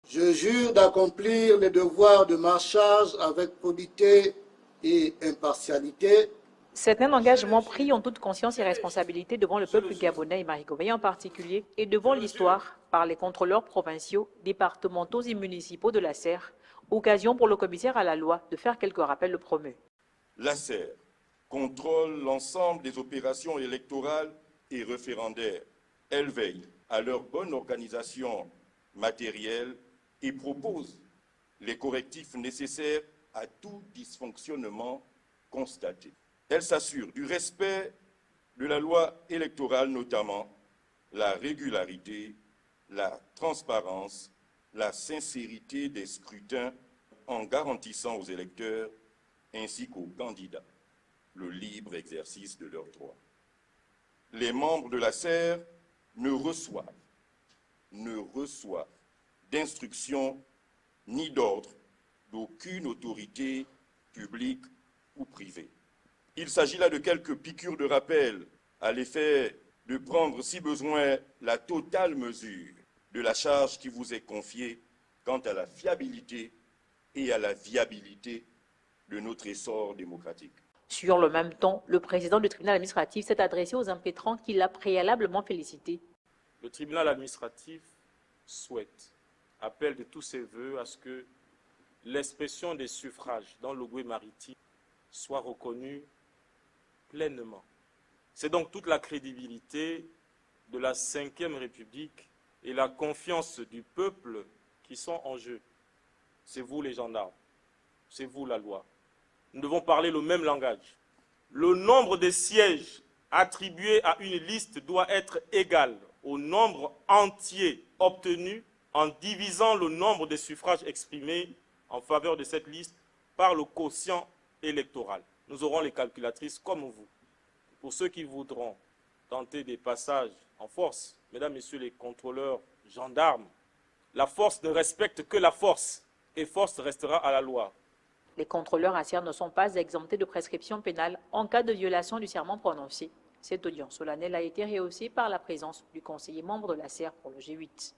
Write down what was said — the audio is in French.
Je jure d'accomplir les devoirs de ma charge avec probité et impartialité. C'est un engagement pris en toute conscience et responsabilité devant le peuple gabonais et marigobéen en particulier et devant l'histoire par les contrôleurs provinciaux, départementaux et municipaux de la Serre, occasion pour le commissaire à la loi de faire quelques rappels le promu. La Serre contrôle l'ensemble des opérations électorales et référendaires. Elle veille à leur bonne organisation matérielle et propose les correctifs nécessaires à tout dysfonctionnement constaté. Elle s'assure du respect de la loi électorale, notamment la régularité, la transparence, la sincérité des scrutins en garantissant aux électeurs ainsi qu'aux candidats le libre exercice de leurs droits. Les membres de la Serre ne reçoivent d'instructions ni d'ordre d'aucune autorité publique ou privée. Il s'agit là de quelques piqûres de rappel à l'effet de prendre, si besoin, la totale mesure de la charge qui vous est confiée quant à la fiabilité et à la viabilité de notre essor démocratique. Sur le même ton, le président du tribunal administratif s'est adressé aux impétrants qu'il a préalablement félicités. Le tribunal administratif souhaite, appelle de tous ses voeux à ce que l'expression des suffrages dans l'Ogooué maritime soit reconnue pleinement. C'est donc toute la crédibilité de la Ve République et la confiance du peuple qui sont en jeu. C'est vous les gendarmes, c'est vous la loi. Nous devons parler le même langage. Le nombre de sièges attribués à une liste doit être égal au nombre entier obtenu en divisant le nombre de suffrages exprimés en faveur de cette liste par le quotient électoral. Nous aurons les calculatrices comme vous. Pour ceux qui voudront tenter des passages en force, mesdames, messieurs les contrôleurs, gendarmes, la force ne respecte que la force et force restera à la loi. Les contrôleurs à Serre ne sont pas exemptés de prescription pénale en cas de violation du serment prononcé. Cette audience solennelle a été rehaussée par la présence du conseiller membre de la Serre pour le G8.